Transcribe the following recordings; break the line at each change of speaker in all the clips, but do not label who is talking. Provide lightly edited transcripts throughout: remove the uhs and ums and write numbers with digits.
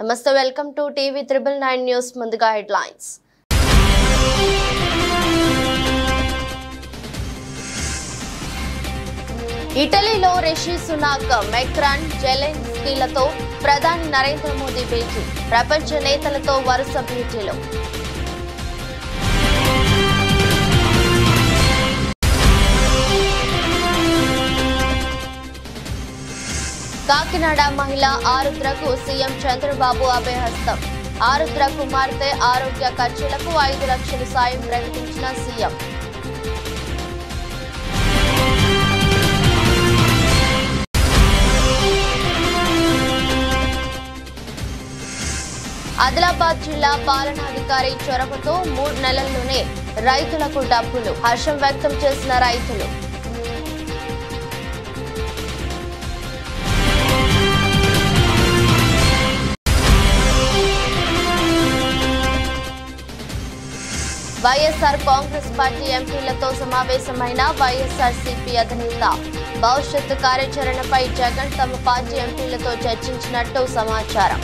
నమస్తే, welcome to TV 999 news. ముందుగా headlines. ఇటలీలో రిషి సునాక్, మెక్రాన్, జెలెన్స్కీలతో ప్రధాని నరేంద్ర మోదీ భేటీ. ప్రపంచ నేతలతో వరుస భేటీలు. కాకినాడ మహిళ ఆరుద్రకు సీఎం చంద్రబాబు అభయహస్తం. ఆరుద్ర కుమార్తె ఆరోగ్య ఖర్చులకు 5 లక్షల సాయం ప్రకటించిన సీఎం. ఆదిలాబాద్ జిల్లా పాలనాధికారి చొరవతో 3 నెలల్లోనే రైతులకు డబ్బులు. హర్షం వ్యక్తం చేసిన రైతులు. వైఎస్ఆర్ కాంగ్రెస్ పార్టీ ఎంపీలతో సమావేశమైన వైఎస్ఆర్సీపీ అధినేత. భవిష్యత్తు కార్యాచరణపై జగన్ తమ పార్టీ ఎంపీలతో చర్చించినట్టు సమాచారం.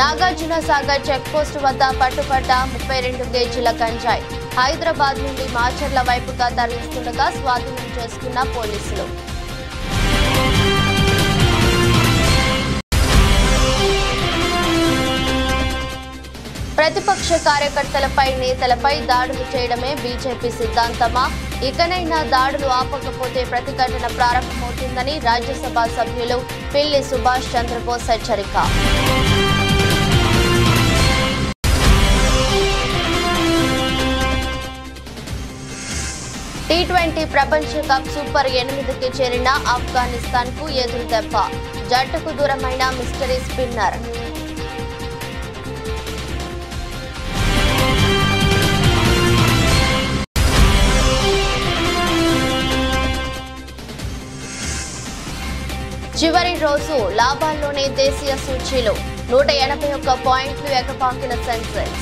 నాగార్జున సాగర్ చెక్పోస్టు వద్ద పట్టుబడ్డ 32 కేజీల గంజాయి. హైదరాబాద్ నుండి మాచర్ల వైపుగా తరలిస్తుండగా స్వాధీనం చేసుకున్న పోలీసులు. ప్రతిపక్ష కార్యకర్తలపై, నేతలపై దాడులు చేయడమే బీజేపీ సిద్ధాంతమా? ఇకనైనా దాడులు ఆపకపోతే ప్రతిఘటన ప్రారంభమవుతుందని రాజ్యసభ సభ్యులు పిల్లి సుభాష్ చంద్రబోస్ హెచ్చరిక. T20 ప్రపంచ కప్ సూపర్ 8కి చేరిన ఆఫ్ఘనిస్తాన్ కు ఎదురు దెబ్బ. జట్టుకు దూరమైన మిస్టరీ స్పిన్నర్. చివరి రోజు లాభాల్లోనే దేశీయ సూచీలు. 181 పాయింట్లు ఎగపాకిన సెన్సెక్స్.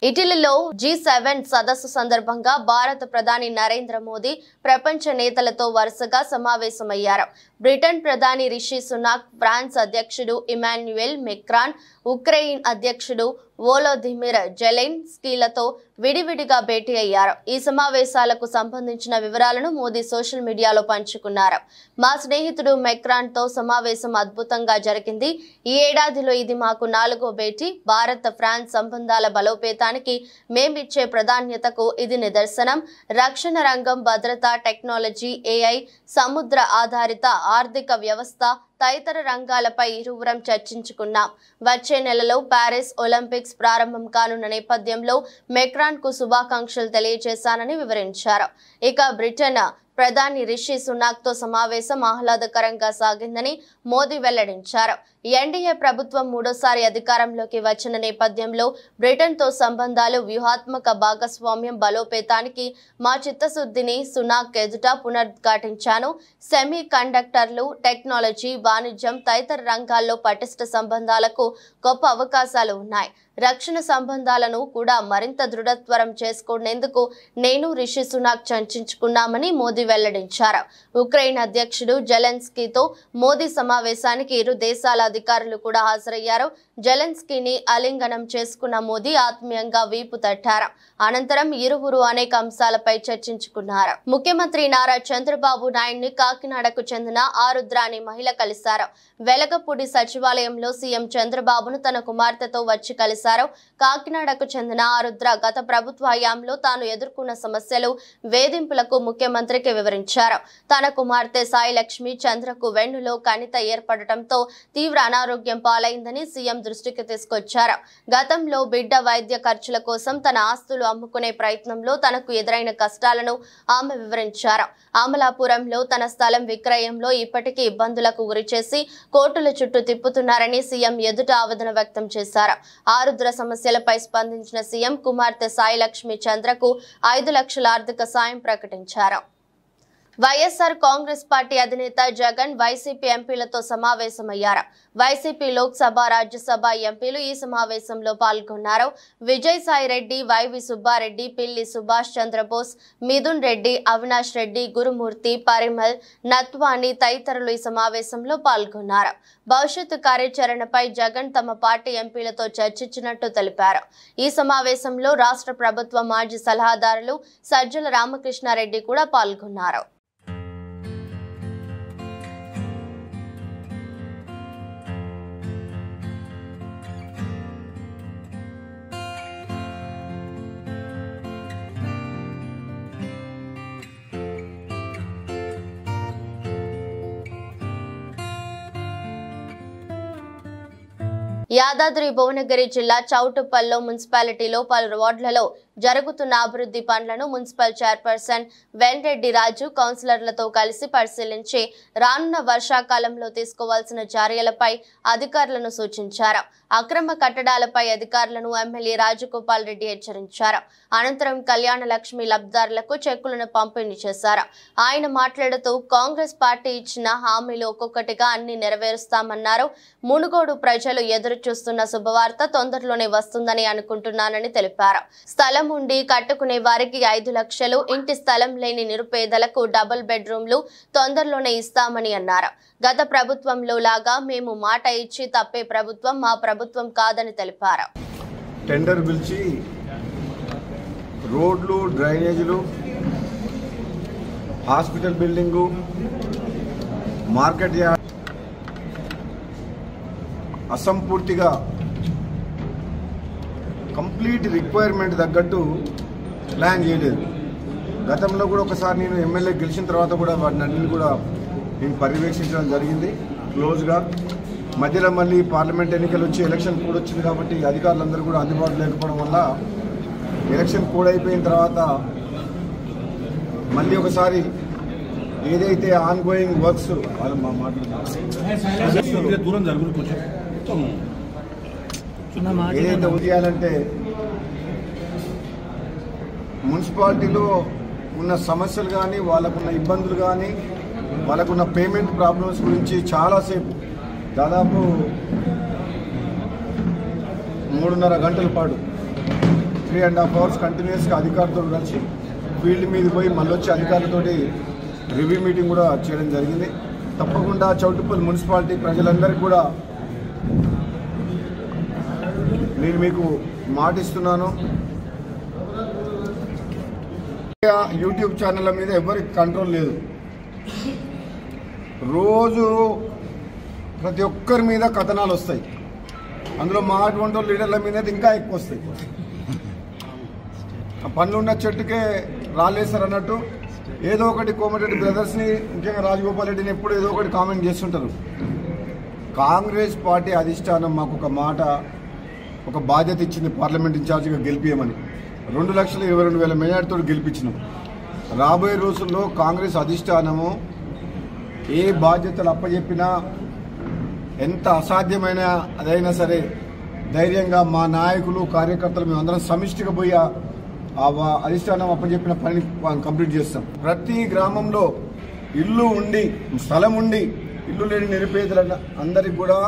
ఇటలీలో G7 సదస్సు సందర్భంగా భారత ప్రధాని నరేంద్ర మోదీ ప్రపంచ నేతలతో వరుసగా సమావేశమయ్యారు. బ్రిటన్ ప్రధాని రిషి సునాక్, ఫ్రాన్స్ అధ్యక్షుడు ఇమాన్యుయల్ మెక్రాన్, ఉక్రెయిన్ అధ్యక్షుడు వోలోదిమిర్ జెలెన్స్కీలతో విడివిడిగా భేటీ అయ్యారు. ఈ సమావేశాలకు సంబంధించిన వివరాలను మోదీ సోషల్ మీడియాలో పంచుకున్నారు. మా స్నేహితుడు మెక్రాన్ తో సమావేశం అద్భుతంగా జరిగింది. ఈ ఏడాదిలో ఇది మాకు 4వ భేటీ. భారత్ ఫ్రాన్స్ సంబంధాల బలోపేతానికి మేమిచ్చే ప్రాధాన్యతకు ఇది నిదర్శనం. రక్షణ రంగం, భద్రత, టెక్నాలజీ, AI, సముద్ర ఆధారిత ఆర్థిక వ్యవస్థ తదితర రంగాలపై ఇరువురం చర్చించుకున్నాం. వచ్చే నెలలో ప్యారిస్ ఒలింపిక్స్ ప్రారంభం కానున్న నేపథ్యంలో మెక్రాన్ కు శుభాకాంక్షలు తెలియజేశానని వివరించారు. ఇక బ్రిటన్ ప్రధాని రిషి సునాక్ తో సమావేశం ఆహ్లాదకరంగా సాగిందని మోదీ వెల్లడించారు. ఎన్డీఏ ప్రభుత్వం 3వసారి అధికారంలోకి వచ్చిన నేపథ్యంలో బ్రిటన్ తో సంబంధాలు, వ్యూహాత్మక భాగస్వామ్యం బలోపేతానికి మా చిత్తశుద్ధిని సునాక్ ఎదుట పునరుద్ఘాటించాను. సెమీ కండక్టర్లు, టెక్నాలజీ, వాణిజ్యం తదితర రంగాల్లో పటిష్ట సంబంధాలకు గొప్ప అవకాశాలు ఉన్నాయి. రక్షణ సంబంధాలను కూడా మరింత దృఢత్వరం చేసుకునేందుకు నేను రిషి సునాక్ చర్చించుకున్నామని మోదీ వెల్లడించారు. ఉక్రెయిన్ అధ్యక్షుడు జెలెన్స్కీతో మోదీ సమావేశానికి ఇరు దేశాల అధికారులు కూడా హాజరయ్యారు. జెలెన్స్కీని ఆలింగనం చేసుకున్న మోదీ ఆత్మీయంగా వీపు తట్టారు. అనంతరం ఇరువురు అనేక అంశాలపై చర్చించుకున్నారు. ముఖ్యమంత్రి నారా చంద్రబాబు నాయుడిని కాకినాడకు చెందిన ఆరుద్ర అనే మహిళ కలిశారు. వెలగపూడి సచివాలయంలో సీఎం చంద్రబాబును తన కుమార్తెతో వచ్చి కలిశారు. కాకినాడకు చెందిన ఆరుద్ర గత ప్రభుత్వ హయాంలో తాను ఎదుర్కొన్న సమస్యలు, వేధింపులకు ముఖ్యమంత్రికి వివరించారు. తన కుమార్తె సాయి లక్ష్మి చంద్రకు వెన్నులో కణిత ఏర్పడటంతో తీవ్ర అనారోగ్యం పాలైందని సీఎం దృష్టికి తీసుకొచ్చారు. గతంలో బిడ్డ వైద్య ఖర్చుల కోసం తన ఆస్తులు అమ్ముకునే ప్రయత్నంలో తనకు ఎదురైన కష్టాలను ఆమె వివరించారు. అమలాపురంలో తన స్థలం విక్రయంలో ఇప్పటికీ ఇబ్బందులకు గురిచేసి కోర్టుల చుట్టూ తిప్పుతున్నారని సీఎం ఎదుట ఆవేదన వ్యక్తం చేశారు. ఆరుద్ర సమస్యలపై స్పందించిన సీఎం కుమార్తె సాయి లక్ష్మి చంద్రకు 5 లక్షల ఆర్థిక సాయం ప్రకటించారు. వైఎస్ఆర్ కాంగ్రెస్ పార్టీ అధినేత జగన్ వైసీపీ ఎంపీలతో సమావేశమయ్యారు. వైసీపీ లోక్సభ, రాజ్యసభ ఎంపీలు ఈ సమావేశంలో పాల్గొన్నారు. విజయసాయి రెడ్డి, వైవి సుబ్బారెడ్డి, పిల్లి సుభాష్ చంద్రబోస్, మిథున్ రెడ్డి, అవినాష్ రెడ్డి, గురుమూర్తి, పరిమల్, నత్వాని తదితరులు ఈ సమావేశంలో పాల్గొన్నారు. భవిష్యత్తు కార్యాచరణపై జగన్ తమ పార్టీ ఎంపీలతో చర్చించినట్టు తెలిపారు. ఈ సమావేశంలో రాష్ట్ర ప్రభుత్వ మాజీ సలహాదారులు సజ్జల రామకృష్ణారెడ్డి కూడా పాల్గొన్నారు. యాదాద్రి భువనగిరి జిల్లా చౌటుప్పల్లో మున్సిపాలిటీలో పలు వార్డులలో జరుగుతున్న అభివృద్ధి పనులను మున్సిపల్ చైర్పర్సన్ వెంరెడ్డి రాజు కౌన్సిలర్లతో కలిసి పరిశీలించి రానున్న వర్షాకాలంలో తీసుకోవాల్సిన చర్యలపై అధికారులను సూచించారు. అక్రమ కట్టడాలపై అధికారులను ఎమ్మెల్యే రాజగోపాల్ రెడ్డి హెచ్చరించారు. అనంతరం కళ్యాణ లక్ష్మి లబ్ధిదారులకు చెక్కులను పంపిణీ చేశారు. ఆయన మాట్లాడుతూ కాంగ్రెస్ పార్టీ ఇచ్చిన హామీలు ఒక్కొక్కటిగా అన్ని నెరవేరుస్తామన్నారు. మునుగోడు ప్రజలు ఎదురు చూస్తున్న శుభవార్త తొందరలోనే వస్తుందని అనుకుంటున్నానని తెలిపారు. స్థలం ఉండి కట్టుకునే వారికి 5 లక్షలు, ఇంటి స్థలం లేని నిరుపేదలకు డబుల్ బెడ్రూమ్లు తొందరలోనే ఇస్తామని అన్నారు. గత ప్రభుత్వంలో లాగా మేము మాట ఇచ్చి తప్పే ప్రభుత్వం మా ప్రభుత్వం కాదని తెలిపారు.
టెండర్ పిలిచి రోడ్లు, డ్రైనేజీలు, హాస్పిటల్ బిల్డింగు, మార్కెట్ యార్డ్ అసంపూర్తిగా కంప్లీట్ రిక్వైర్మెంట్ తగ్గట్టు ప్లాన్ చేయలేదు. గతంలో కూడా ఒకసారి నేను ఎమ్మెల్యే గెలిచిన తర్వాత కూడా వాటిని అన్నింటినీ కూడా నేను పర్యవేక్షించడం జరిగింది క్లోజ్గా. మధ్యలో మళ్ళీ పార్లమెంట్ ఎన్నికలు వచ్చి ఎలక్షన్ కోడ్ వచ్చింది కాబట్టి అధికారులందరూ కూడా అందుబాటులో లేకపోవడం వల్ల ఎలక్షన్ కోడ్ అయిపోయిన తర్వాత మళ్ళీ ఒకసారి ఏదైతే ఆన్ గోయింగ్ వర్క్స్ వాళ్ళు ఏదైతే ఉదయాలంటే మున్సిపాలిటీలో ఉన్న సమస్యలు కానీ, వాళ్ళకున్న ఇబ్బందులు కానీ, వాళ్ళకున్న పేమెంట్ ప్రాబ్లమ్స్ గురించి చాలాసేపు దాదాపు 3.5 గంటల పాటు 3.5 hours కంటిన్యూస్గా అధికారులతో కలిసి ఫీల్డ్ మీద పోయి మళ్ళీ వచ్చి అధికారులతోటి రివ్యూ మీటింగ్ కూడా చేయడం జరిగింది. తప్పకుండా చౌటుప్పల్ మున్సిపాలిటీ ప్రజలందరికీ కూడా నేను మీకు మాటిస్తున్నాను. యూట్యూబ్ ఛానళ్ళ మీద ఎవరికి కంట్రోల్ లేదు. రోజు ప్రతి ఒక్కరి మీద కథనాలు వస్తాయి. అందులో మా అటువంటి లీడర్ల మీద ఇంకా ఎక్కువ వస్తాయి. పనులు ఉన్న చెట్టుకే రాలేస్తారు అన్నట్టు ఏదో ఒకటి కోమటిరెడ్డి బ్రదర్స్ని, ముఖ్యంగా రాజగోపాల్ రెడ్డిని ఎప్పుడు ఏదో ఒకటి కామెంట్ చేస్తుంటారు. కాంగ్రెస్ పార్టీ అధిష్టానం మాకు ఒక మాట, ఒక బాధ్యత ఇచ్చింది పార్లమెంట్ ఇన్ఛార్జిగా గెలిపియమని. 2,22,000 మెజార్టీతో గెలిపించినాం. రాబోయే రోజుల్లో కాంగ్రెస్ అధిష్టానము ఏ బాధ్యతలు అప్పచెప్పినా, ఎంత అసాధ్యమైన అదైనా సరే ధైర్యంగా మా నాయకులు, కార్యకర్తలు మేమందరం సమిష్టిగా పోయి అధిష్టానం అప్పచెప్పిన పనిని కంప్లీట్ చేస్తాం. ప్రతి గ్రామంలో ఇల్లు ఉండి, స్థలం ఉండి ఇల్లు లేని నిరుపేదల అందరికి కూడా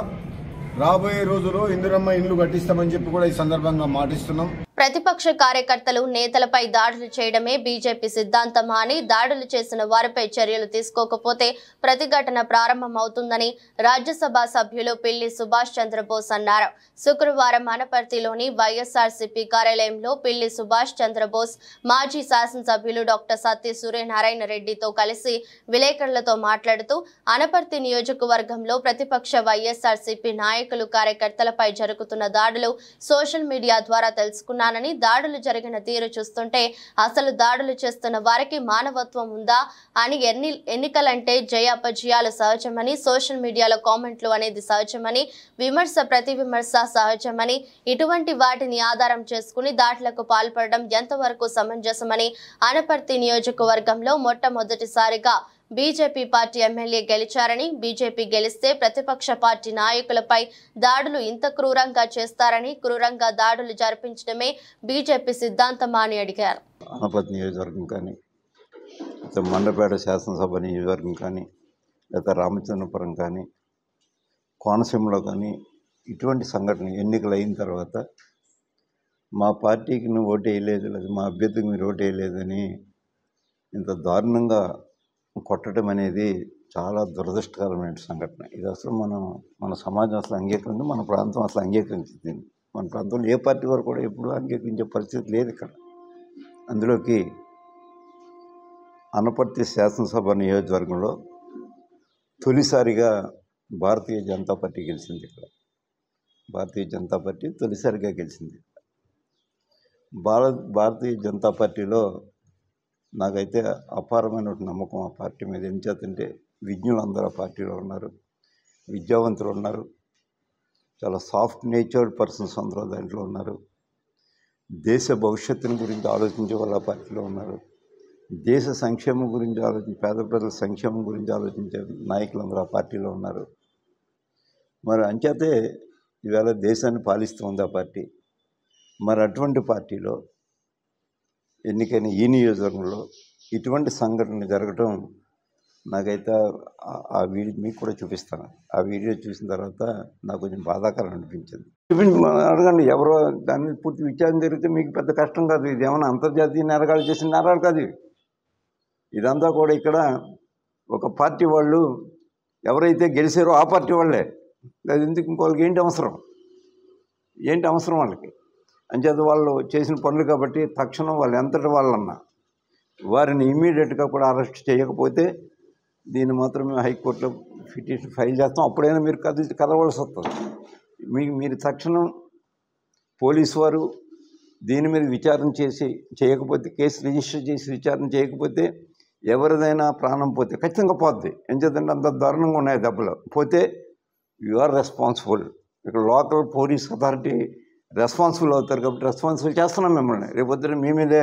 రాబోయే రోజుల్లో ఇందిరమ్మ ఇల్లు కట్టిస్తామని చెప్పి కూడా ఈ సందర్భంగా మాటిస్తున్నాం.
ప్రతిపక్ష కార్యకర్తలు, నేతలపై దాడులు చేయడమే బీజేపీ సిద్ధాంతమా అని, దాడులు చేసిన వారిపై చర్యలు తీసుకోకపోతే ప్రతిఘటన ప్రారంభమవుతుందని రాజ్యసభ సభ్యులు పిల్లి సుభాష్ చంద్రబోస్ అన్నారు. శుక్రవారం అనపర్తిలోని వైఎస్ఆర్సీపీ కార్యాలయంలో పిల్లి సుభాష్ చంద్రబోస్ మాజీ శాసనసభ్యులు డాక్టర్ సత్య సూర్యనారాయణ రెడ్డితో కలిసి విలేకరులతో మాట్లాడుతూ, అనపర్తి నియోజకవర్గంలో ప్రతిపక్ష వైఎస్ఆర్సీపీ నాయకులు, కార్యకర్తలపై జరుగుతున్న దాడులు సోషల్ మీడియా ద్వారా తెలుసుకున్నారు. దాడులు జరిగిన తీరు చూస్తుంటే అసలు దాడులు చేస్తున్న వారికి మానవత్వం ఉందా అని, ఎన్నికలంటే జయాపజయాలు సహజమని, సోషల్ మీడియాలో కామెంట్లు అనేది సహజమని, విమర్శ ప్రతి విమర్శ సహజమని, ఇటువంటి వాటిని ఆధారం చేసుకుని దాడులకు పాల్పడడం ఎంతవరకు సమంజసమని, అనపర్తి నియోజకవర్గంలో మొట్టమొదటిసారిగా బీజేపీ పార్టీ ఎమ్మెల్యే గెలిచారని, బీజేపీ గెలిస్తే ప్రతిపక్ష పార్టీ నాయకులపై దాడులు ఇంత క్రూరంగా చేస్తారని, క్రూరంగా దాడులు జరిపించడమే బీజేపీ సిద్ధాంతమా అని అడిగారు.
అనపర్తి నియోజకవర్గం కానీ మండపేట శాసనసభ నియోజకవర్గం కానీ, లేదా రామచంద్రపురం కానీ, కోనసీమలో కానీ ఇటువంటి సంఘటన ఎన్నికలు అయిన తర్వాత మా పార్టీకి నువ్వు ఓటు వేయలేదు, లేదా మా అభ్యర్థికి మీరు ఓటు వేయలేదని ఇంత దారుణంగా కొట్టడం అనేది చాలా దురదృష్టకరమైన సంఘటన. ఇది అసలు మన సమాజం అసలు అంగీకరించి, మన ప్రాంతం అసలు అంగీకరించింది. మన ప్రాంతంలో ఏ పార్టీ వారు కూడా ఎప్పుడూ అంగీకరించే పరిస్థితి లేదు ఇక్కడ. అందులోకి అనపర్తి శాసనసభ నియోజకవర్గంలో తొలిసారిగా భారతీయ జనతా పార్టీ గెలిచింది. ఇక్కడ భారతీయ జనతా పార్టీ తొలిసారిగా గెలిచింది. భారతీయ జనతా పార్టీలో నాకైతే అపారమైన నమ్మకం ఆ పార్టీ మీద. ఏం చేతంటే విజ్ఞులు అందరూ ఆ పార్టీలో ఉన్నారు, విద్యావంతులు ఉన్నారు, చాలా సాఫ్ట్ నేచర్డ్ పర్సన్స్ అందరూ దాంట్లో ఉన్నారు. దేశ భవిష్యత్తుని గురించి ఆలోచించే వాళ్ళు ఆ పార్టీలో ఉన్నారు. దేశ సంక్షేమం గురించి పేద ప్రజల సంక్షేమం గురించి ఆలోచించే నాయకులందరూ ఆ పార్టీలో ఉన్నారు. మరి అంచేతే ఈవేళ దేశాన్ని పాలిస్తుంది ఆ పార్టీ. మరి అటువంటి పార్టీలో ఎన్నికైన ఈ నియోజకవర్గంలో ఇటువంటి సంఘటన జరగటం నాకైతే ఆ వీడియో మీకు కూడా చూపిస్తాను. ఆ వీడియో చూసిన తర్వాత నాకు కొంచెం బాధాకరం అనిపించింది. అడగండి, ఎవరో దాని మీద పూర్తి విచారణ జరిగితే మీకు పెద్ద కష్టం కాదు. ఇది ఏమైనా అంతర్జాతీయ నేరగాళ్ళు చేసిన నేరాలు కాదు. ఇదంతా కూడా ఇక్కడ ఒక పార్టీ వాళ్ళు ఎవరైతే గెలిచారో ఆ పార్టీ వాళ్ళే. అది ఎందుకు ఇంకోళ్ళకి ఏంటి అవసరం వాళ్ళకి? అంచేత వాళ్ళు చేసిన పనులు కాబట్టి తక్షణం వాళ్ళు ఎంతటి వాళ్ళన్నా వారిని ఇమ్మీడియట్గా కూడా అరెస్ట్ చేయకపోతే దీన్ని మాత్రం మేము హైకోర్టులో పిటిషన్ ఫైల్ చేస్తాం. అప్పుడైనా మీరు కదవలసి వస్తుంది. మీరు తక్షణం పోలీసు వారు దీని మీద విచారణ చేయకపోతే, కేసు రిజిస్టర్ చేసి విచారణ చేయకపోతే ఎవరిదైనా ప్రాణం పోతే ఖచ్చితంగా పోద్ది. ఎంచేతంటే అంత దారుణంగా ఉన్నాయి దెబ్బలు. పోతే యు ఆర్ రెస్పాన్సిబుల్. ఇక్కడ లోకల్ పోలీస్ అథారిటీ రెస్పాన్సిబుల్ అవుతారు కాబట్టి రెస్పాన్సిబుల్ చేస్తున్నాం మిమ్మల్ని. రేపొద్దున మీ మీదే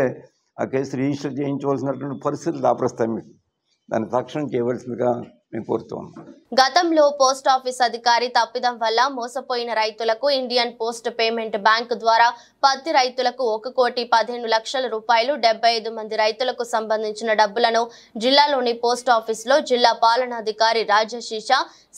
ఆ కేసు రిజిస్టర్ చేయించవలసినటువంటి పరిస్థితులు దాపరిస్తాయి. మీకు దాన్ని తక్షణం చేయవలసిందిగా మేము కోరుతూ ఉన్నాం.
గతంలో పోస్ట్ ఆఫీస్ అధికారి తప్పిదం వల్ల మోసపోయిన రైతులకు ఇండియన్ పోస్ట్ పేమెంట్ బ్యాంక్ ద్వారా పత్తి రైతులకు 1,15,00,000 రూపాయలు 75 మంది రైతులకు సంబంధించిన డబ్బులను జిల్లాలోని పోస్ట్ ఆఫీసులో జిల్లా పాలనాధికారి రాజశీష,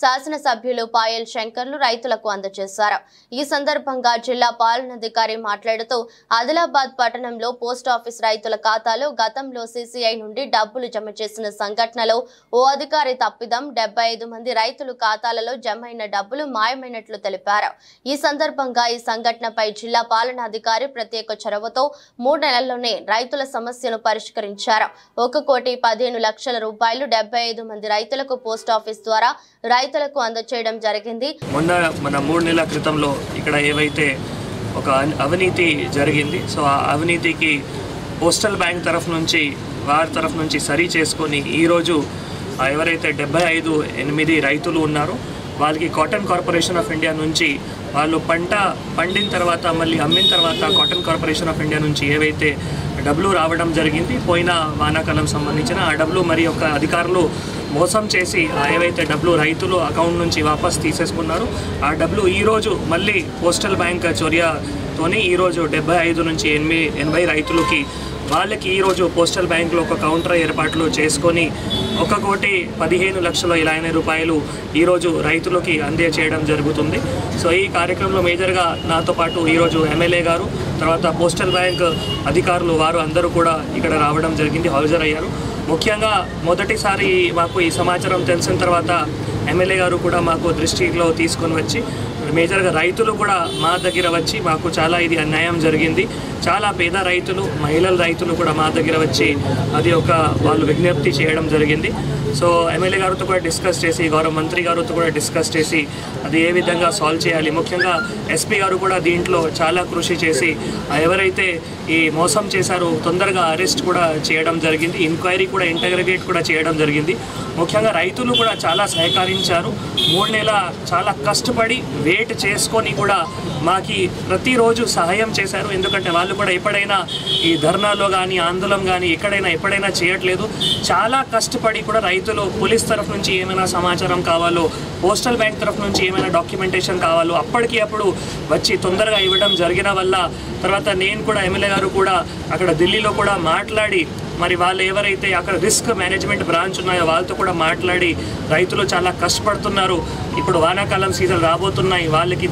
శాసనసభ్యులు పాయల్ శంకర్లు రైతులకు అందజేశారు. ఈ సందర్భంగా జిల్లా పాలనాధికారి మాట్లాడుతూ ఆదిలాబాద్ పట్టణంలో పోస్ట్ ఆఫీస్ రైతుల ఖాతాలో గతంలో CCI నుండి డబ్బులు జమ చేసిన సంఘటనలో ఓ అధికారి తప్పిదం 75 మంది రైతులు ఖాతాలలో జమైన డబ్బులు మాయమైనట్లు తెలిపారు. ఈ సందర్భంగా ఈ సంఘటనపై జిల్లా పాలనాధికారి ప్రత్యేక చొరవతో 3 నెలల్లోనే రైతుల సమస్యను పరిష్కరించారు. 1,15,00,000 రూపాయలు 75 మంది రైతులకు పోస్ట్ ఆఫీస్ ద్వారా రైతులకు అందజేయడం జరిగింది.
మన 3 నెలల క్రితంలో ఇక్కడ ఏవైతే ఒక అవినీతి జరిగింది, సో ఆ అవినీతికి పోస్టల్ బ్యాంక్ వారి తరఫు నుంచి సరి చేసుకొని ఈరోజు ఎవరైతే 75 రైతులు ఉన్నారో వాళ్ళకి కాటన్ కార్పొరేషన్ ఆఫ్ ఇండియా నుంచి వాళ్ళు పంట పండిన తర్వాత మళ్ళీ అమ్మిన తర్వాత కాటన్ కార్పొరేషన్ ఆఫ్ ఇండియా నుంచి ఏవైతే డబ్బులు రావడం జరిగింది పోయిన వానాకాలం సంబంధించిన ఆ డబ్బులు మరి యొక్క అధికారులు మోసం చేసి ఏవైతే డబ్బులు రైతులు అకౌంట్ నుంచి వాపస్ తీసేసుకున్నారు ఆ డబ్బులు ఈరోజు మళ్ళీ పోస్టల్ బ్యాంక్ చొర్యతోని ఈరోజు 75 నుంచి 80 రైతులకి వాళ్ళకి ఈరోజు పోస్టల్ బ్యాంకులో ఒక కౌంటర్ ఏర్పాట్లు చేసుకొని 1,15,20,000 రూపాయలు ఈరోజు రైతులకి అందజేయడం జరుగుతుంది. సో ఈ కార్యక్రమంలో మేజర్గా నాతో పాటు ఈరోజు ఎమ్మెల్యే గారు, తర్వాత పోస్టల్ బ్యాంక్ అధికారులు వారు అందరూ కూడా ఇక్కడ రావడం జరిగింది, హాజరయ్యారు. ముఖ్యంగా మొదటిసారి మాకు ఈ సమాచారం తెలిసిన తర్వాత ఎమ్మెల్యే గారు కూడా మాకు దృష్టిలో తీసుకొని వచ్చి మేజర్గా రైతులు కూడా మా దగ్గర వచ్చి మాకు చాలా ఇది అన్యాయం జరిగింది, చాలా పేద రైతులు మహిళల రైతులు కూడా మా దగ్గర వచ్చి అది వాళ్ళు విజ్ఞప్తి చేయడం జరిగింది. సో ఎమ్మెల్యే గారితో కూడా డిస్కస్ చేసి గౌరవ మంత్రి గారితో కూడా డిస్కస్ చేసి అది ఏ విధంగా సాల్వ్ చేయాలి. ముఖ్యంగా ఎస్పీ గారు కూడా దీంట్లో చాలా కృషి చేసి ఎవరైతే ఈ మోసం చేశారో తొందరగా అరెస్ట్ కూడా చేయడం జరిగింది, ఎంక్వైరీ కూడా ఇంటగ్రేట్ కూడా చేయడం జరిగింది. ముఖ్యంగా రైతులు కూడా చాలా సహకరించారు. 3 నెలల చాలా కష్టపడి వెయిట్ చేసుకొని కూడా మాకి ప్రతిరోజు సహాయం చేశారు. ఎందుకంటే వాళ్ళు కూడా ఎప్పుడైనా ఈ ధర్నాలో కానీ ఆందోళన కానీ ఎప్పుడైనా చేయట్లేదు. చాలా కష్టపడి కూడా రైతులు పోలీస్ తరఫు నుంచి ఏమైనా సమాచారం కావాలో, పోస్టల్ బ్యాంక్ తరఫు నుంచి ఏమైనా డాక్యుమెంటేషన్ కావాలో అప్పటికి అప్పుడు వచ్చి తొందరగా ఇవ్వడం జరిగిన వల్ల తర్వాత నేను కూడా ఎమ్మెల్యే గారు కూడా అక్కడ ఢిల్లీలో కూడా మాట్లాడి మరి వాళ్ళు ఎవరైతే అక్కడ రిస్క్ మేనేజ్మెంట్ బ్రాంచ్ ఉన్నాయో వాళ్ళతో కూడా మాట్లాడి రైతులు చాలా కష్టపడుతున్నారు. ఇప్పుడు వానాకాలం సీజన్ రాబోతున్నాయి, వాళ్ళకి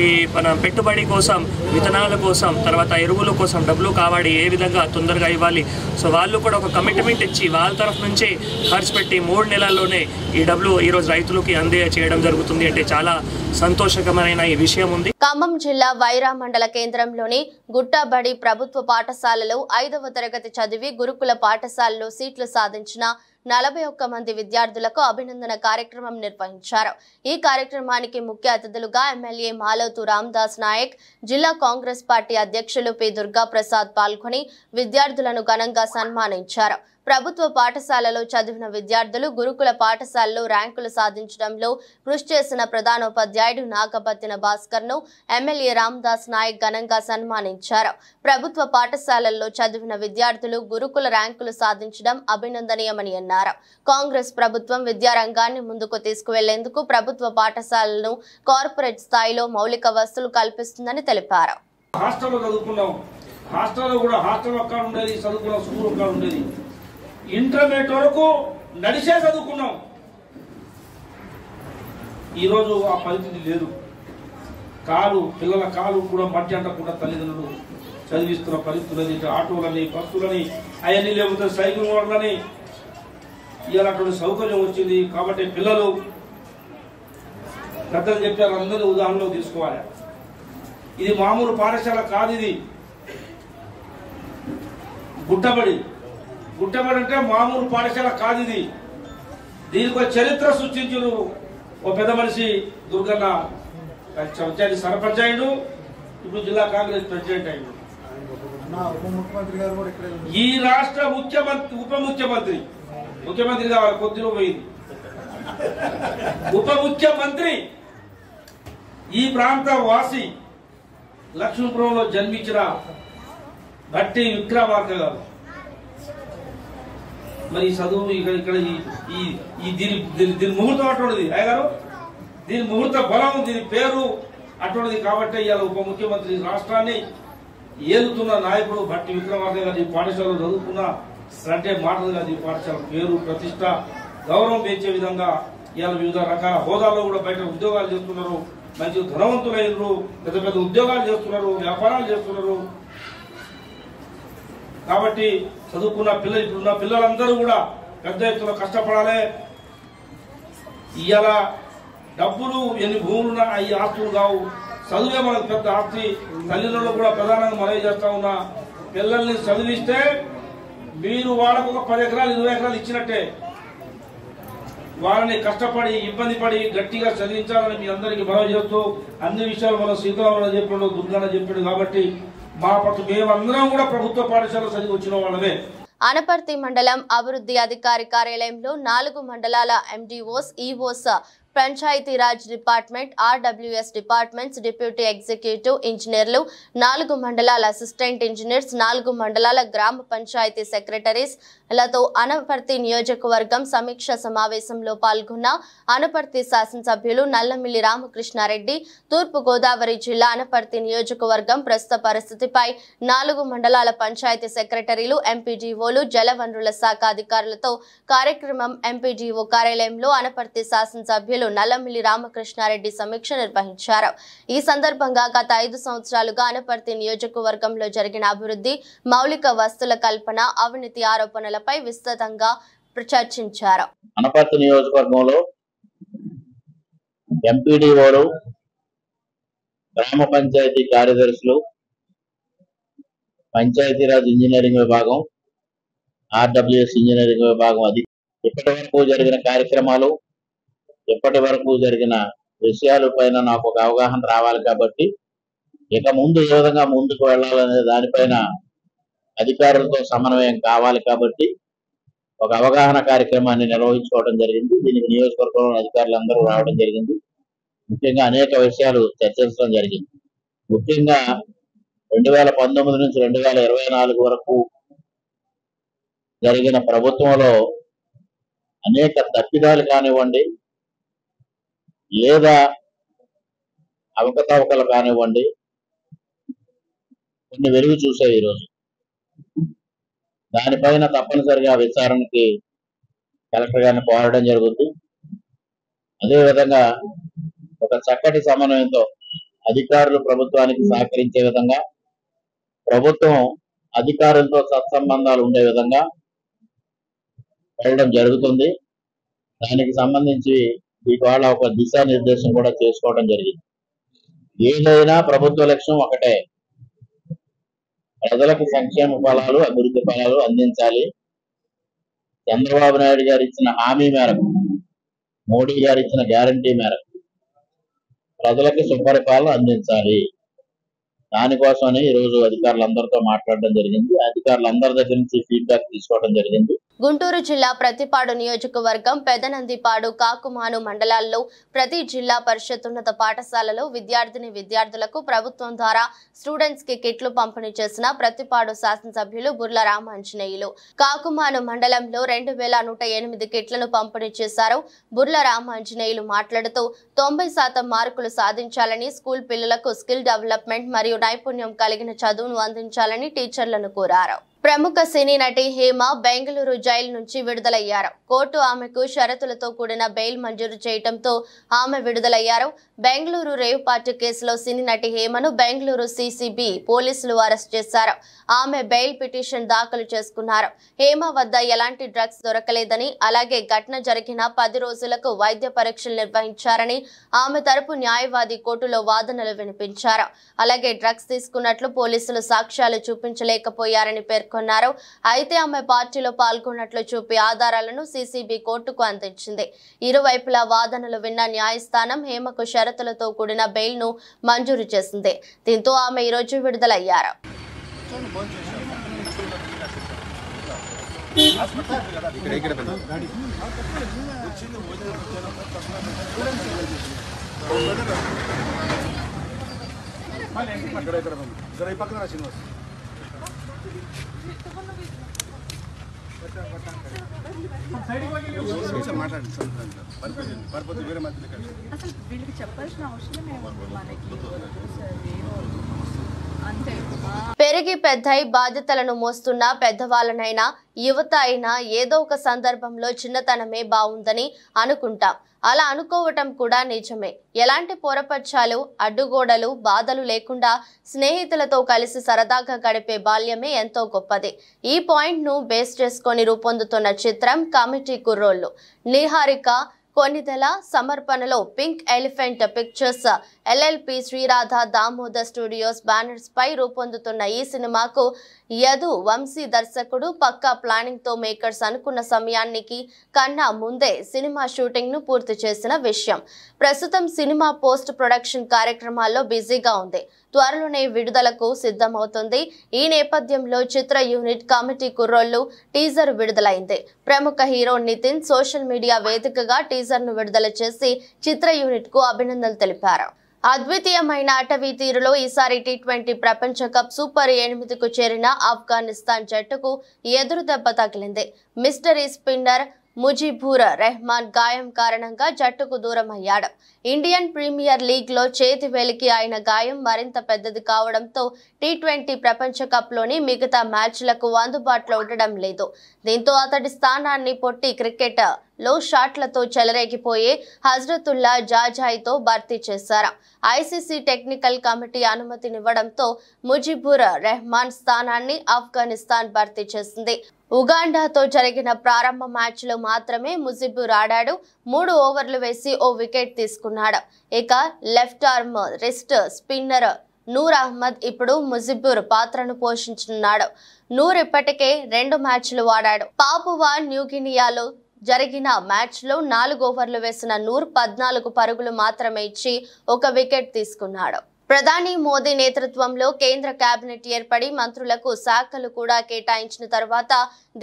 ఈ మన పెట్టుబడి కోసం, విత్తనాల కోసం, తర్వాత ఎరువుల కోసం డబ్బులు కావాలి, ఏ విధంగా తొందరగా ఇవ్వాలి. సో వాళ్ళు కూడా ఒక కమిట్మెంట్ ఇచ్చి వాళ్ళ తరఫు నుంచే ఖర్చు పెట్టి 3 నెలల్లోనే ఈ డబ్బులు ఈరోజు రైతులకి చేయడం జరుగుతుంది. అంటే చాలా సంతోషకరమైన ఈ విషయం ఉంది.
ఖమ్మం జిల్లా వైరా మండల కేంద్రంలోని గుట్టబడి ప్రభుత్వ పాఠశాలలో 5వ తరగతి చదివి గురుకుల పాఠశాలలో సీట్లు సాధించిన 41 మంది విద్యార్థులకు అభినందన కార్యక్రమం నిర్వహించారు. ఈ కార్యక్రమానికి ముఖ్య అతిథులుగా ఎమ్మెల్యే మాలవతు రామదాస్ నాయక్, జిల్లా కాంగ్రెస్ పార్టీ అధ్యక్షులు పి దుర్గా ప్రసాద్ పాల్గొని విద్యార్థులను ఘనంగా సన్మానించారు. ప్రభుత్వ పాఠశాలలో చదివిన విద్యార్థులు గురుకుల పాఠశాలలో ర్యాంకులు సాధించడంలో కృషి చేసిన ప్రధానోపాధ్యాయుడు నాగపత్తిన భాస్కర్ను ఎమ్మెల్యే రామదాస్ నాయక్ ఘనంగా సన్మానించారు. ప్రభుత్వ పాఠశాలల్లో చదివిన విద్యార్థులు గురుకుల ర్యాంకులు సాధించడం అభినందనీయమని అన్నారు. కాంగ్రెస్ ప్రభుత్వం విద్యారంగాన్ని ముందుకు తీసుకువెళ్లేందుకు ప్రభుత్వ పాఠశాలలను కార్పొరేట్ స్థాయిలో మౌలిక వసతులు కల్పిస్తుందని తెలిపారు.
ఇంటర్మీడియట్ వరకు నడిచే చదువుకున్నాం. ఈరోజు ఆ పరిస్థితి లేదు. పిల్లల కాలు కూడా మధ్య అంటకుండా తల్లిదండ్రులు చదివిస్తున్న పరిస్థితులని, ఆటోలని, బస్సులని, అవన్నీ లేకపోతే సైకిల్ మోడలని ఇలాంటి సౌకర్యం వచ్చింది. కాబట్టి పిల్లలు పెద్దలు చెప్పారు, అందరూ ఉదాహరణలో తీసుకోవాలి. ఇది మామూలు పాఠశాల కాదు, ఇది గుట్టబడి అంటే మామూలు పాఠశాల కాదు. ఇది దీనికి ఒక చరిత్ర సృష్టించిన ఓ పెద్ద మనిషి దుర్గన్న పంచాయతీ సర్పంచ్ అయ్యాడు, ఇప్పుడు జిల్లా కాంగ్రెస్ ప్రెసిడెంట్ అయ్యాడు. ఈ రాష్ట్ర ఉప ముఖ్యమంత్రి కావాలి, కొద్దిలో పోయింది. ఉప ముఖ్యమంత్రి ఈ ప్రాంత వాసి లక్ష్మీపురంలో జన్మించిన భట్టి విక్రమార్క గారు. మరి చదువు ఇక్కడ దీని ముహూర్తం అటువంటిది అయ్యగారు, దీని ముహూర్త బలం, దీని పేరు అటువంటిది. కాబట్టి ఇవాళ ఉప ముఖ్యమంత్రి రాష్ట్రాన్ని ఏలుతున్న నాయకుడు భట్టి విక్రమార్క గారు ఈ పాఠశాలలో చదువుకున్న అంటే మాటలు కాదు, ఈ పాఠశాల పేరు, ప్రతిష్ట, గౌరవం పెంచే విధంగా ఇవాళ వివిధ రకాల హోదాల్లో కూడా బయట ఉద్యోగాలు చేస్తున్నారు. మంచి ధనవంతులైనరు, పెద్ద పెద్ద ఉద్యోగాలు చేస్తున్నారు, వ్యాపారాలు చేస్తున్నారు. కాబట్టి చదువుకున్న ఇప్పుడున్న పిల్లలందరూ కూడా పెద్ద ఎత్తున కష్టపడాలి. ఇవాళ డబ్బులు ఎన్ని భూములున్నా ఈ ఆస్తులు కావు, చదువే మనకు పెద్ద ఆస్తి. తల్లిదండ్రులు కూడా ప్రధానంగా మనవి చేస్తా ఉన్నా, పిల్లల్ని చదివిస్తే మీరు వాళ్ళకు ఒక 10 ఎకరాలు 20 ఎకరాలు ఇచ్చినట్టే. వాళ్ళని కష్టపడి ఇబ్బంది పడి గట్టిగా చదివించాలని మీ అందరికీ మనవి చేస్తూ, అన్ని విషయాలు మనం సీతారామరావు చెప్పాడు, దుర్గాన చెప్పాడు. కాబట్టి మా పట్ల మేమందరం కూడా ప్రభుత్వ పాఠశాల చదివి వచ్చిన వాళ్ళమే.
అనపర్తి మండలం అభివృద్ధి అధికారి కార్యాలయంలో 4 మండలాల MDOs, EOs, Panchayati Raj department, RWS departments, deputy executive ఇంజనీర్లు, 4 మండలాల అసిస్టెంట్ ఇంజనీర్స్, 4 మండలాల గ్రామ పంచాయతీ సెక్రటరీస్ లతో అనపర్తి నియోజకవర్గం సమీక్ష సమావేశంలో పాల్గొన్న అనపర్తి శాసనసభ్యులు నల్లమిల్లి రామకృష్ణారెడ్డి తూర్పు గోదావరి జిల్లా అనపర్తి నియోజకవర్గం ప్రస్తుత పరిస్థితిపై 4 మండలాల పంచాయతీ సెక్రటరీలు, ఎంపీడీఓలు, జలవనరుల శాఖ అధికారులతో కార్యక్రమం ఎంపీడీఓ కార్యాలయంలో అనపర్తి శాసనసభ్యులు నల్లమిల్లి రామకృష్ణారెడ్డి సమీక్ష నిర్వహించారు. ఈ సందర్భంగా గత 5 సంవత్సరాలుగా అనపర్తి నియోజకవర్గంలో జరిగిన అభివృద్ధి, మౌలిక వస్తువుల కల్పన, అవినీతి ఆరోపణలపై విస్తృతంగా చర్చించారు.
అనపర్తి నియోజకవర్గంలో ఎంపీడీఓలు, గ్రామ పంచాయతీ కార్యదర్శులు, పంచాయతీరాజ్ ఇంజనీరింగ్ విభాగం, ఆర్డబ్ల్యూఎస్ ఇంజనీరింగ్ విభాగం అది ఇప్పటి వరకు జరిగిన కార్యక్రమాలు, ఇప్పటి వరకు జరిగిన విషయాల పైన నాకు ఒక అవగాహన రావాలి. కాబట్టి ఇక ముందు ఏ విధంగా ముందుకు వెళ్ళాలనే దానిపైన అధికారులతో సమన్వయం కావాలి. కాబట్టి ఒక అవగాహన కార్యక్రమాన్ని నిర్వహించుకోవడం జరిగింది. దీనికి నియోజకవర్గంలోని అధికారులందరూ రావడం జరిగింది. ముఖ్యంగా అనేక విషయాలు చర్చించడం జరిగింది. ముఖ్యంగా 2019 నుంచి 2024 వరకు జరిగిన ప్రభుత్వంలో అనేక తప్పిదాలు కానివ్వండి, లేదా అవకతవకలు కానివ్వండి, కొన్ని వెలుగు చూసాయి. ఈరోజు దానిపైన తప్పనిసరిగా విచారణకి కలెక్టర్ గారిని కోరడం జరుగుతుంది. అదేవిధంగా ఒక చక్కటి సమన్వయంతో అధికారులు ప్రభుత్వానికి సహకరించే విధంగా, ప్రభుత్వం అధికారులతో సత్సంబంధాలు ఉండే విధంగా వెళ్ళడం జరుగుతుంది. దానికి సంబంధించి ఇవాళ ఒక దిశానిర్దేశం కూడా చేసుకోవడం జరిగింది. ఏదైనా ప్రభుత్వ లక్ష్యం ఒకటే, ప్రజలకు సంక్షేమ ఫలాలు, అభివృద్ధి ఫలాలు అందించాలి. చంద్రబాబు నాయుడు గారు ఇచ్చిన హామీ మేరకు, మోడీ గారు ఇచ్చిన గ్యారంటీ మేరకు ప్రజలకి సుపరిపాలన అందించాలి. దానికోసమని ఈరోజు అధికారులందరితో మాట్లాడడం జరిగింది. అధికారులందరి దగ్గర నుంచి ఫీడ్బ్యాక్ తీసుకోవడం జరిగింది.
గుంటూరు జిల్లా ప్రతిపాడు నియోజకవర్గం పెదనందిపాడు, కాకుమాను మండలాల్లో ప్రతి జిల్లా పరిషత్ ఉన్నత పాఠశాలలో విద్యార్థులకు ప్రభుత్వం ద్వారా స్టూడెంట్స్ కి కిట్లు పంపిణీ చేసిన ప్రతిపాడు శాసనసభ్యులు బుర్ల రామాంజనేయులు కాకుమాను మండలంలో 2108 కిట్లను పంపిణీ చేశారు. బుర్ల రామాంజనేయులు మాట్లాడుతూ 90% మార్కులు సాధించాలని, స్కూల్ పిల్లలకు స్కిల్ డెవలప్మెంట్ మరియు నైపుణ్యం కలిగిన చదువును అందించాలని టీచర్లను కోరారు. ప్రముఖ సినీ నటి హేమ బెంగళూరు జైలు నుంచి విడుదలయ్యారు. కోర్టు ఆమెకు షరతులతో కూడిన బెయిల్ మంజూరు చేయడంతో ఆమె విడుదలయ్యారు. బెంగళూరు రేవ్ పార్టీ కేసులో సినీ నటి హేమను బెంగళూరు సిసిబి పోలీసులు అరెస్ట్ చేశారు. ఆమె బెయిల్ పిటిషన్ దాఖలు చేసుకున్నారు. హేమ వద్ద ఎలాంటి డ్రగ్స్ దొరకలేదని, అలాగే ఘటన జరిగిన 10 రోజులకు వైద్య పరీక్షలు నిర్వహించారని ఆమె తరపు న్యాయవాది కోర్టులో వాదనలు వినిపించారు. అలాగే డ్రగ్స్ తీసుకున్నట్లు పోలీసులు సాక్ష్యాలు చూపించలేకపోయారని పేర్కొన్నారు. అయితే ఆమె పార్టీలో పాల్గొన్నట్లు చూపి ఆధారాలను సిసిబి కోర్టుకు అందించింది. ఇరువైపులా వాదనలు విన్న న్యాయస్థానం హేమకు షరతులతో కూడిన బెయిల్ ను మంజూరు చేసింది. దీంతో ఆమె ఈ రోజు విడుదలయ్యారు. పెరిగి పెద్దై బాధ్యతలను మోస్తున్న పెద్దవాళ్ళనైనా, యువత అయినా ఏదో ఒక సందర్భంలో చిన్నతనమే బాగుందని అనుకుంటాం. అలా అనుకోవటం కూడా నిజమే. ఎలాంటి పొరపచ్చాలు, అడ్డుగోడలు, బాధలు లేకుండా స్నేహితులతో కలిసి సరదాగా గడిపే బాల్యమే ఎంతో గొప్పది. ఈ పాయింట్ ను బేస్ చేసుకొని రూపొందుతున్న చిత్రం కమిటీ కుర్రోళ్ళు. నిహారిక కొన్నిదెల సమర్పణలో Pink Elephant Pictures, LLP, Sriradha, Damodar Studios banners పై రూపొందుతున్న ఈ సినిమాకు యదు వంశీ దర్శకుడు. పక్కా ప్లానింగ్ తో మేకర్స్ అనుకున్న సమయానికి కన్నా ముందే సినిమా షూటింగ్ ను పూర్తి చేసిన విషయం. ప్రస్తుతం సినిమా పోస్ట్ ప్రొడక్షన్ కార్యక్రమాల్లో బిజీగా ఉంది. త్వరలోనే విడుదలకు సిద్ధమవుతుంది. ఈ నేపథ్యంలో చిత్ర యూనిట్ కమిటీ కుర్రోళ్ళు టీజర్ విడుదలైంది. ప్రముఖ హీరో నితిన్ సోషల్ మీడియా వేదికగా టీజర్ ను విడుదల చేసి చిత్ర యూనిట్ కు అభినందనలు తెలిపారు. అద్వితీయమైన అటవీ తీరులో ఈసారి T20 ప్రపంచ కప్ సూపర్ 8కు చేరిన ఆఫ్ఘనిస్తాన్ జట్టుకు ఎదురు దెబ్బ తగిలింది. మిస్టరీ స్పిన్నర్ ముజిబుర్ రెహమాన్ గాయం కారణంగా జట్టుకు దూరం అయ్యాడు. ఇండియన్ ప్రీమియర్ లీగ్ లో చేతి వేలికి ఆయన గాయం మరింత పెద్దది కావడంతో T20 ప్రపంచ కప్ లోని మిగతా మ్యాచ్లకు అందుబాటులో ఉండడం లేదు. దీంతో అతడి స్థానాన్ని పొట్టి క్రికెట్ లో షాట్లతో చెలరేగిపోయే హజ్రతుల్లా జాజాయితో భర్తీ చేశారు. ఐసీసీ టెక్నికల్ కమిటీ అనుమతినివ్వడంతో ముజిబుర్ రెహమాన్ స్థానాన్ని ఆఫ్ఘనిస్తాన్ భర్తీ చేసింది. ఉగాండాతో జరిగిన ప్రారంభ మ్యాచ్ లో మాత్రమే ముజిబుర్ ఆడాడు. 3 ఓవర్లు వేసి ఓ వికెట్ తీసుకున్నాడు. ఇక left arm wrist spinner Noor Ahmad ఇప్పుడు ముజిబుర్ పాత్రను పోషించనున్నాడు. నూర్ ఇప్పటికే 2 మ్యాచ్లు ఆడాడు. పాపువా న్యూగినియాలో జరిగిన మ్యాచ్ లో 4 ఓవర్లు వేసిన నూర్ 14 పరుగులు మాత్రమే ఇచ్చి 1 వికెట్ తీసుకున్నాడు. ప్రధాని మోదీ నేతృత్వంలో కేంద్ర కేబినెట్ ఏర్పడి మంత్రులకు శాఖలు కూడా కేటాయించిన తర్వాత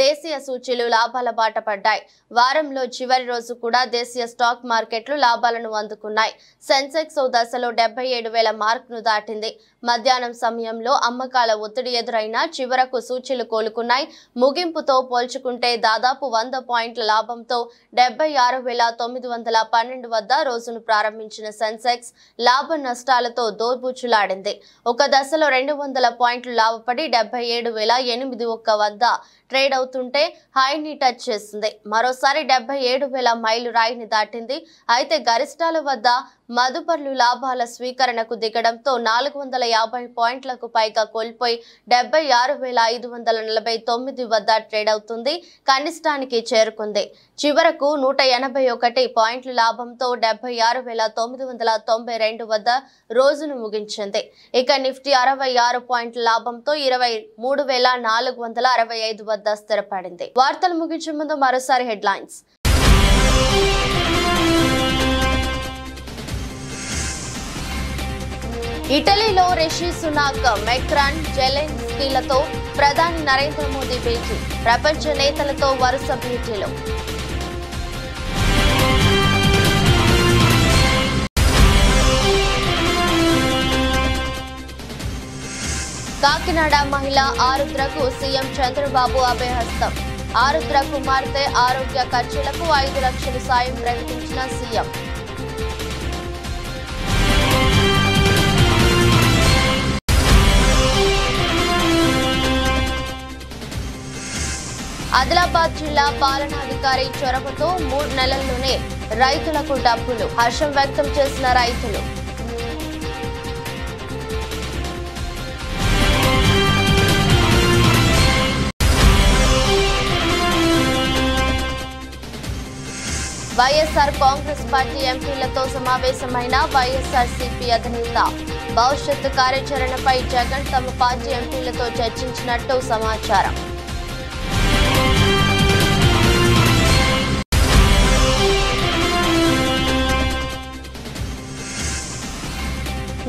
దేశీయ సూచీలు లాభాల బాట పడ్డాయి. వారంలో చివరి రోజు కూడా దేశీయ స్టాక్ మార్కెట్లు లాభాలను అందుకున్నాయి. సెన్సెక్స్ ఓ దశలో 77,000 మార్కును దాటింది. మధ్యాహ్నం సమయంలో అమ్మకాల ఒత్తిడి ఎదురైనా చివరకు సూచీలు కోలుకున్నాయి. ముగింపుతో పోల్చుకుంటే దాదాపు 100 పాయింట్ల లాభంతో 76,912 వద్ద రోజును ప్రారంభించిన సెన్సెక్స్ లాభ నష్టాలతో దోబూచులాడింది. ఒక దశలో 200 పాయింట్లు లాభపడి 77,081 వద్ద ట్రేడ్ అవుతుంటే హైని టచ్ చేసింది. మరోసారి 77,000 మైలు రాయిని దాటింది. అయితే గరిష్టాల వద్ద మదుపర్లు లాభాల స్వీకరణకు దిగడంతో 450 పాయింట్లకు పైగా కోల్పోయి 76,549 వద్ద ట్రేడ్ అవుతుంది. కనిష్టానికి చేరుకుంది. చివరకు 181 పాయింట్ల లాభంతో 76,992 వద్ద రోజును ముగించింది. ఇక నిఫ్టీ 66 పాయింట్ల లాభంతో 23,465 వద్ద స్థిరపడింది. వార్తలు ముగించే ముందు మరోసారి హెడ్లైన్స్. ఇటలీలో రిషి సునాక్, మెక్రాన్, జెలెన్స్కీలతో ప్రధాని నరేంద్ర మోదీ భేటీ. ప్రపంచ నేతలతో వరుస భేటీలు. కాకినాడ మహిళ ఆరుద్రకు సీఎం చంద్రబాబు అభయహస్తం. ఆరుద్ర కుమార్తె ఆరోగ్య ఖర్చులకు 5 లక్షల సాయం ప్రకటించిన సీఎం. ఆదిలాబాద్ జిల్లా పాలనాధికారి చొరవతో 3 నెలల్లోనే రైతులకు డబ్బులు. హర్షం వ్యక్తం చేసిన రైతులు. వైఎస్ఆర్ కాంగ్రెస్ పార్టీ ఎంపీలతో సమావేశమైన వైఎస్ఆర్సీపీ అధినేత. భవిష్యత్తు కార్యాచరణపై జగన్ తమ పార్టీ ఎంపీలతో చర్చించినట్టు సమాచారం.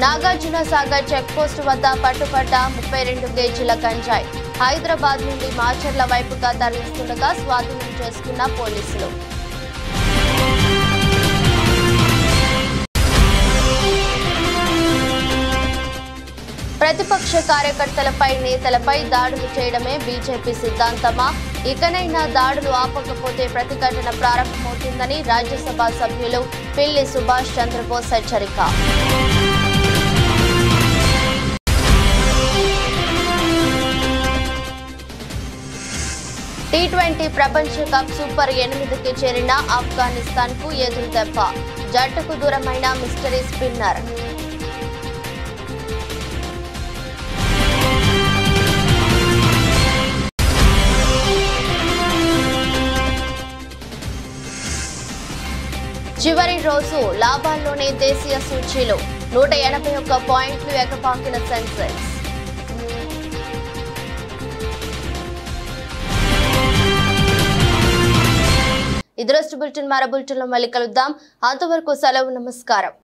నాగార్జున సాగర్ చెక్పోస్టు వద్ద పట్టుబడ్డ 32 కేజీల గంజాయి. హైదరాబాద్ నుండి మాచర్ల వైపుగా తరలిస్తుండగా స్వాధీనం చేసుకున్న పోలీసులు. ప్రతిపక్ష కార్యకర్తలపై నేతలపై దాడులు చేయడమే బీజేపీ సిద్ధాంతమా? ఇకనైనా దాడులు ఆపకపోతే ప్రతిఘటన ప్రారంభమవుతుందని రాజ్యసభ సభ్యులు పిల్లి సుభాష్ చంద్రబోస్ హెచ్చరిక. T20 ప్రపంచ కప్ సూపర్ 8కి చేరిన ఆఫ్ఘనిస్తాన్ కు ఎదురు దెబ్బ. జట్టుకు దూరమైన మిస్టరీ స్పిన్నర్. చివరి రోజు లాభాల్లోనే దేశీయ సూచీలు. 181 పాయింట్లు ఎగపాకిన సెన్సెక్స్. ఇది రోజు బులెటిన్. మరో బులెటిన్లో మళ్ళీ కలుద్దాం. అంతవరకు సెలవు. నమస్కారం.